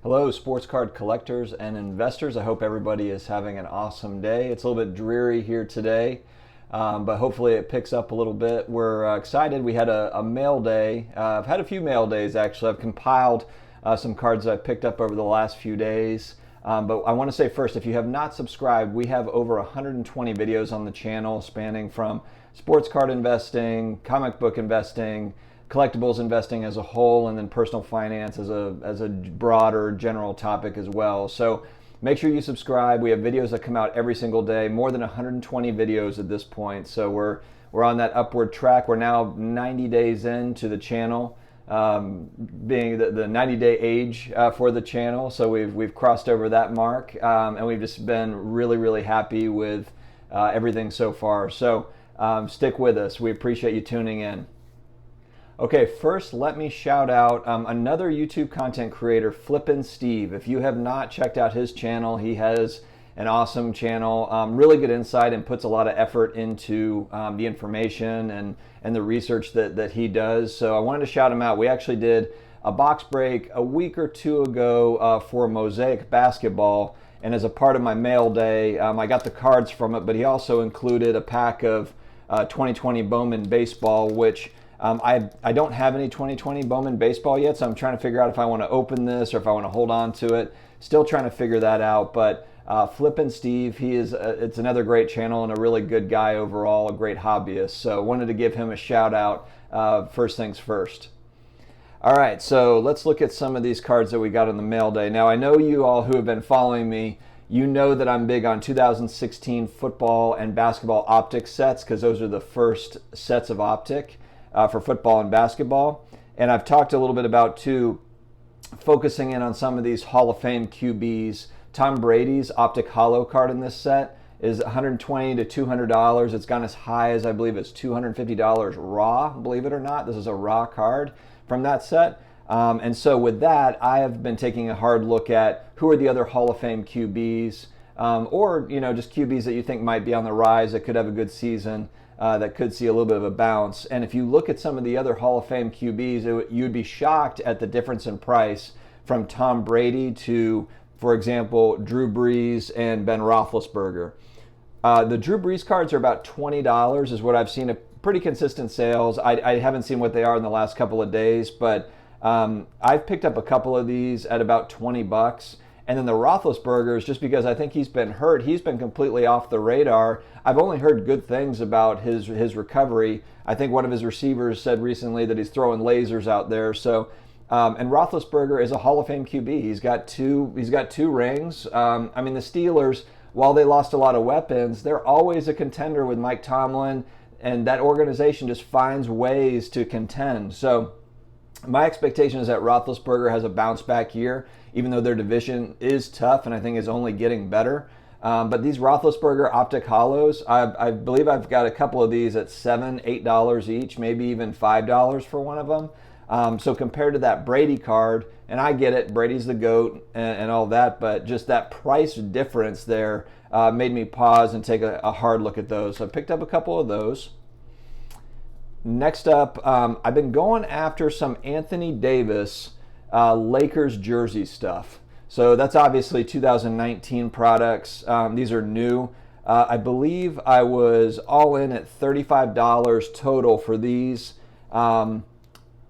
Hello, sports card collectors and investors. I hope everybody is having an awesome day. It's a little bit dreary here today, but hopefully it picks up a little bit. We're excited. We had a mail day. I've had a few mail days actually. I've compiled some cards I've picked up over the last few days. But I want to say first, if you have not subscribed, we have over 120 videos on the channel spanning from sports card investing, comic book investing, collectibles investing as a whole, and then personal finance as a broader general topic as well. So make sure you subscribe. We have videos that come out every single day, more than 120 videos at this point. So we're on that upward track. We're now 90 days into the channel, being the 90-day age for the channel. So we've crossed over that mark, and we've just been really happy with everything so far. So stick with us. We appreciate you tuning in. Okay, first let me shout out another YouTube content creator, Flippin Steve. If you have not checked out his channel, he has an awesome channel, really good insight, and puts a lot of effort into the information and the research that he does. So I wanted to shout him out. We actually did a box break a week or two ago for Mosaic basketball, and as a part of my mail day, I got the cards from it, but he also included a pack of 2020 Bowman baseball, which I don't have any 2020 Bowman baseball yet, so I'm trying to figure out if I want to open this or if I want to hold on to it. Still trying to figure that out, but Flippin Steve, it's another great channel and a really good guy overall, a great hobbyist. So wanted to give him a shout out. First things first. All right, so let's look at some of these cards that we got on the mail day. Now I know you all who have been following me, you know that I'm big on 2016 football and basketball Optic sets because those are the first sets of Optic for football and basketball. And I've talked a little bit about, too, focusing in on some of these Hall of Fame QBs. Tom Brady's Optic Holo card in this set is $120 to $200. It's gone as high as, I believe it's $250 raw, believe it or not. This is a raw card from that set. And so with that, I have been taking a hard look at who are the other Hall of Fame QBs, or just QBs that you think might be on the rise, that could have a good season, that could see a little bit of a bounce. And if you look at some of the other Hall of Fame QBs, you'd be shocked at the difference in price from Tom Brady to, for example, Drew Brees and Ben Roethlisberger. The Drew Brees cards are about $20 is what I've seen, a pretty consistent sales. I haven't seen what they are in the last couple of days, but I've picked up a couple of these at about $20. And then the Roethlisbergers, just because I think he's been hurt, he's been completely off the radar. I've only heard good things about his recovery. I think one of his receivers said recently that he's throwing lasers out there. So, and Roethlisberger is a Hall of Fame QB. He's got two rings. I mean, the Steelers, while they lost a lot of weapons, they're always a contender with Mike Tomlin, and that organization just finds ways to contend. So my expectation is that Roethlisberger has a bounce back year, even though their division is tough and I think is only getting better. But these Roethlisberger Optic Holos, I believe I've got a couple of these at $7, $8 each, maybe even $5 for one of them. So compared to that Brady card, and I get it, Brady's the GOAT and all that, but just that price difference there made me pause and take a hard look at those. So I picked up a couple of those. Next up, I've been going after some Anthony Davis Lakers jersey stuff. So that's obviously 2019 products. These are new. I believe I was all in at $35 total for these. And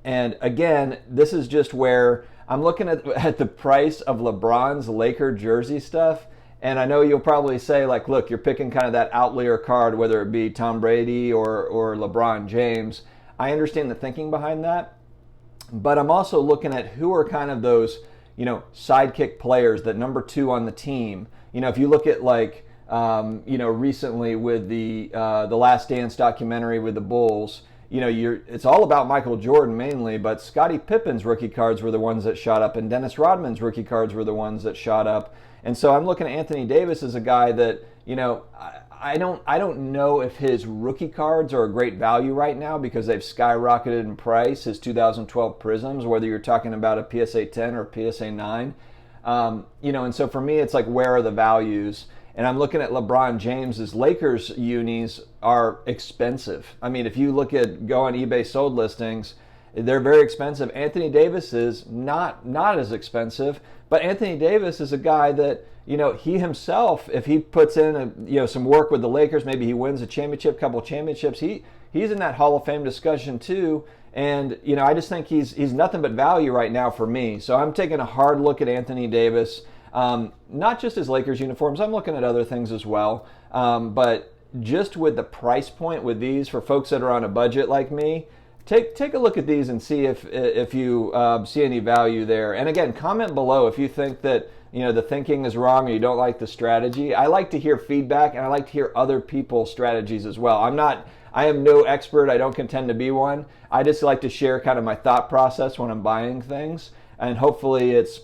again, this is just where I'm looking at the price of LeBron's Laker jersey stuff. And I know you'll probably say, like, look, you're picking kind of that outlier card, whether it be Tom Brady or LeBron James. I understand the thinking behind that. But I'm also looking at who are kind of those, sidekick players, that number two on the team. If you look at like, recently with the Last Dance documentary with the Bulls, it's all about Michael Jordan mainly, but Scottie Pippen's rookie cards were the ones that shot up, and Dennis Rodman's rookie cards were the ones that shot up. And so I'm looking at Anthony Davis as a guy that, I don't know if his rookie cards are a great value right now because they've skyrocketed in price, his 2012 Prisms, whether you're talking about a PSA 10 or PSA 9. And so for me, it's like, where are the values? And I'm looking at LeBron James's Lakers unis are expensive. I mean, if you go on eBay sold listings, They're very expensive. Anthony Davis is not as expensive, but Anthony Davis is a guy that, he himself, if he puts in some work with the Lakers, maybe he wins a championship, couple of championships, he's in that Hall of Fame discussion too. And I just think he's nothing but value right now for me. So I'm taking a hard look at Anthony Davis, not just his Lakers uniforms. I'm looking at other things as well, but just with the price point with these for folks that are on a budget like me, take a look at these and see if you see any value there. And again, comment below if you think that the thinking is wrong or you don't like the strategy. I like to hear feedback, and I like to hear other people's strategies as well. I am no expert. I don't contend to be one. I just like to share kind of my thought process when I'm buying things, and hopefully it's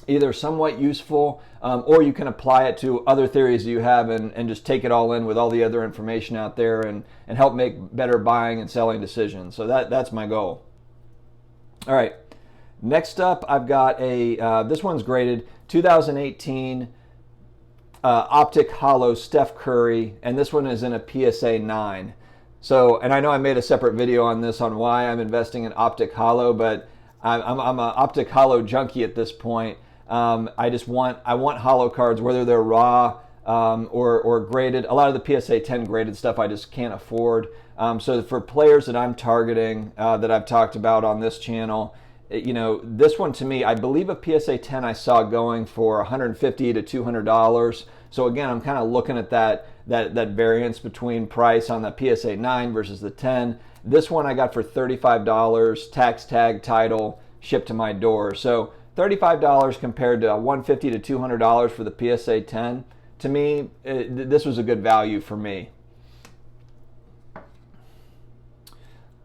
either somewhat useful or you can apply it to other theories you have and just take it all in with all the other information out there and help make better buying and selling decisions. So that's my goal. All right. Next up, I've got this one's graded 2018 Optic Hollow Steph Curry, and this one is in a PSA 9. So, and I know I made a separate video on this on why I'm investing in Optic Hollow, but I'm an Optic Hollow junkie at this point. I want hollow cards, whether they're raw or graded. A lot of the PSA 10 graded stuff I just can't afford. So for players that I'm targeting, that I've talked about on this channel, this one to me, I believe a PSA 10 I saw going for $150 to $200. So again, I'm kind of looking at that variance between price on the PSA 9 versus the 10. This one I got for $35, tax tag, title, shipped to my door. So $35 compared to $150 to $200 for the PSA 10. To me, this was a good value for me.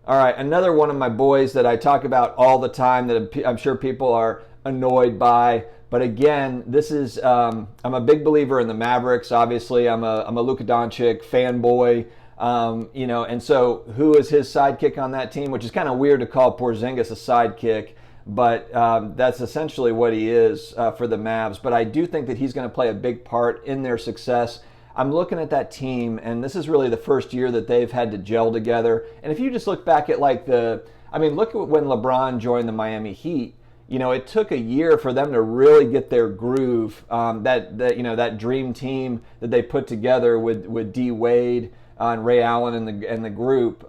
All right, another one of my boys that I talk about all the time that I'm sure people are annoyed by. But again, this is I'm a big believer in the Mavericks. Obviously, I'm a Luka Doncic fanboy. And so who is his sidekick on that team? Which is kind of weird to call Porzingis a sidekick, but that's essentially what he is for the Mavs. But I do think that he's going to play a big part in their success. I'm looking at that team, and this is really the first year that they've had to gel together. And if you just look back at look at when LeBron joined the Miami Heat. It took a year for them to really get their groove. That dream team that they put together with D Wade and Ray Allen and the group.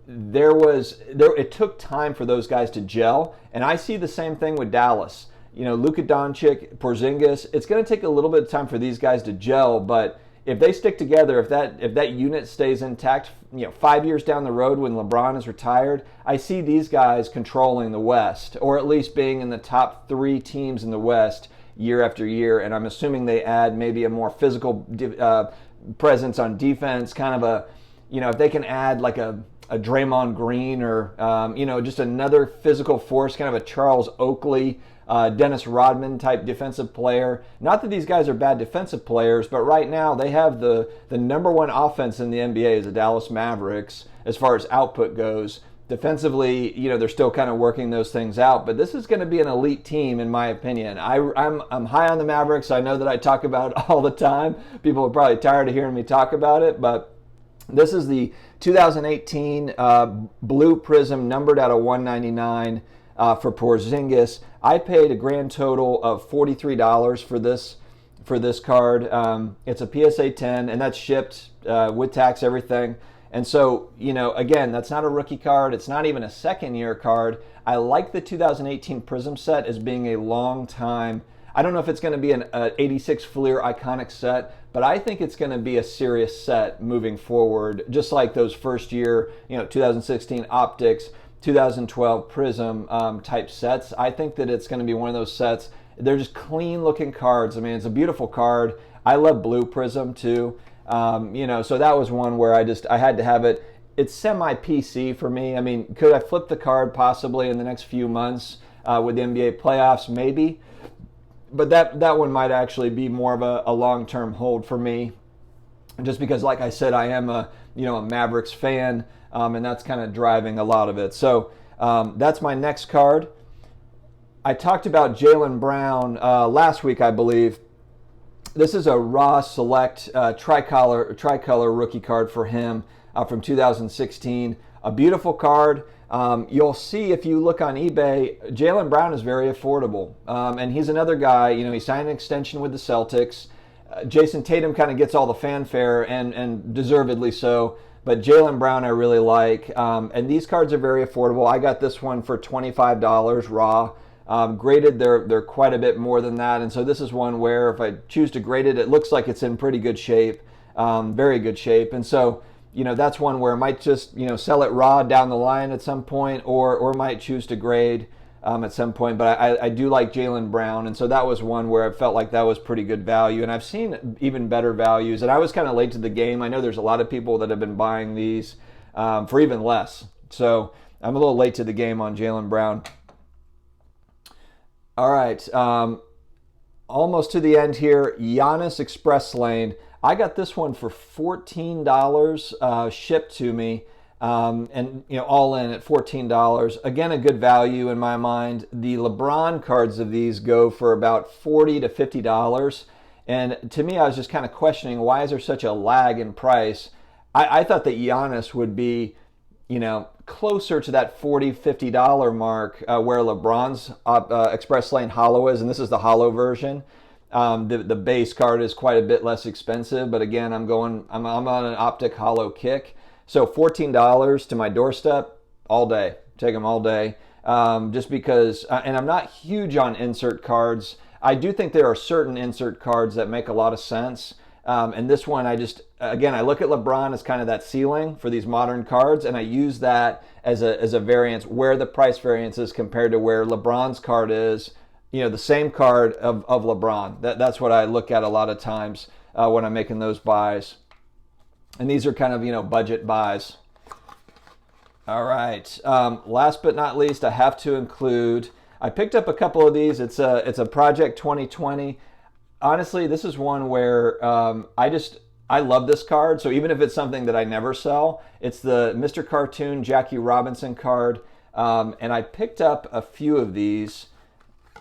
It took time for those guys to gel, and I see the same thing with Dallas. Luka Doncic, Porzingis, it's going to take a little bit of time for these guys to gel, but if they stick together, if that unit stays intact, 5 years down the road when LeBron is retired, I see these guys controlling the West, or at least being in the top 3 teams in the West year after year, and I'm assuming they add maybe a more physical presence on defense, kind of if they can add like a Draymond Green or, just another physical force, kind of a Charles Oakley, Dennis Rodman type defensive player. Not that these guys are bad defensive players, but right now they have the number one offense in the NBA is the Dallas Mavericks as far as output goes. Defensively, they're still kind of working those things out, but this is going to be an elite team in my opinion. I'm high on the Mavericks. I know that I talk about it all the time. People are probably tired of hearing me talk about it, but this is the 2018 Blue Prism numbered out of 199 for Porzingis. I paid a grand total of $43 for this card. It's a PSA 10, and that's shipped with tax, everything. And so, again, that's not a rookie card. It's not even a second-year card. I like the 2018 Prism set as being a long time. I don't know if it's going to be an 86 Fleer iconic set, but I think it's going to be a serious set moving forward, just like those first year, 2016 Optics, 2012 Prism type sets. I think that it's going to be one of those sets. They're just clean looking cards. I mean, it's a beautiful card. I love Blue Prism too. So that was one where I had to have it. It's semi-PC for me. I mean, could I flip the card possibly in the next few months with the NBA playoffs? Maybe. But that one might actually be more of a long-term hold for me, just because, like I said, I am a Mavericks fan, and that's kind of driving a lot of it. So that's my next card. I talked about Jaylen Brown last week, I believe. This is a raw select tricolor rookie card for him from 2016. a beautiful card. You'll see if you look on eBay, Jaylen Brown is very affordable. And he's another guy, he signed an extension with the Celtics. Jason Tatum kind of gets all the fanfare, and deservedly so. But Jaylen Brown I really like. And these cards are very affordable. I got this one for $25 raw. Graded, they're quite a bit more than that. And so this is one where if I choose to grade it, it looks like it's in pretty good shape, very good shape. And so, that's one where I might just, sell it raw down the line at some point, or might choose to grade at some point. But I do like Jaylen Brown. And so that was one where I felt like that was pretty good value. And I've seen even better values. And I was kind of late to the game. I know there's a lot of people that have been buying these for even less. So I'm a little late to the game on Jaylen Brown. All right, almost to the end here. Giannis Express Lane. I got this one for $14 shipped to me, and all in at $14. Again, a good value in my mind. The LeBron cards of these go for about $40 to $50, and to me, I was just kind of questioning, why is there such a lag in price? I thought that Giannis would be, closer to that $40, $50 mark where LeBron's Express Lane Hollow is, and this is the Hollow version. The base card is quite a bit less expensive, but again, I'm on an Optic Hollow kick. So $14 to my doorstep all day. Take them all day. Just because, and I'm not huge on insert cards. I do think there are certain insert cards that make a lot of sense. And this one, I look at LeBron as kind of that ceiling for these modern cards, and I use that as a variance, where the price variance is compared to where LeBron's card is, the same card of LeBron. That's what I look at a lot of times when I'm making those buys. And these are kind of, budget buys. All right. Last but not least, I have to include, I picked up a couple of these. It's a Project 2020. Honestly, this is one where I love this card. So even if it's something that I never sell, it's the Mr. Cartoon Jackie Robinson card. And I picked up a few of these.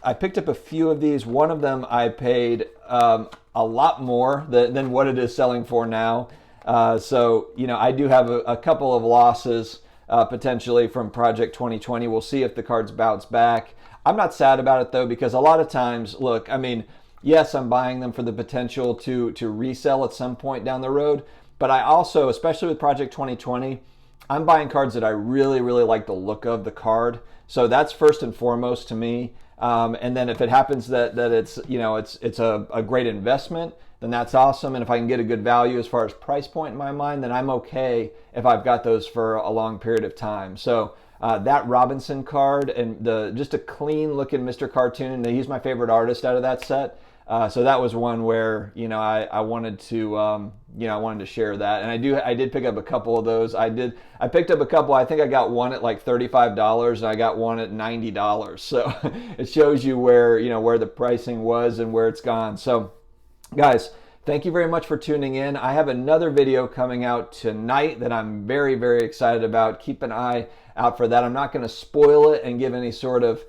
One of them I paid a lot more than what it is selling for now. So, I do have a couple of losses potentially from Project 2020. We'll see if the cards bounce back. I'm not sad about it, though, because a lot of times, look, yes, I'm buying them for the potential to resell at some point down the road. But I also, especially with Project 2020, I'm buying cards that I really, really like the look of the card. So that's first and foremost to me. And then if it happens that it's, it's a great investment, then that's awesome. And if I can get a good value as far as price point in my mind, then I'm okay if I've got those for a long period of time. So that Robinson card and just a clean looking Mr. Cartoon, he's my favorite artist out of that set. So that was one where, I wanted to share that. And I did pick up a couple of those. I picked up a couple. I think I got one at like $35 and I got one at $90. So it shows you where the pricing was and where it's gone. So guys, thank you very much for tuning in. I have another video coming out tonight that I'm very, very excited about. Keep an eye out for that. I'm not going to spoil it and give any sort of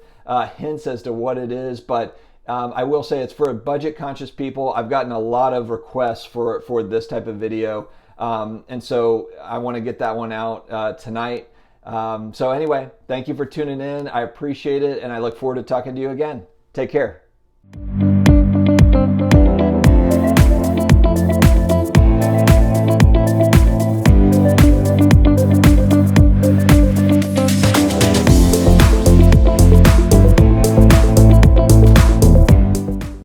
hints as to what it is, but I will say it's for budget conscious people. I've gotten a lot of requests for this type of video. And so I want to get that one out tonight. So anyway, thank you for tuning in. I appreciate it. And I look forward to talking to you again. Take care.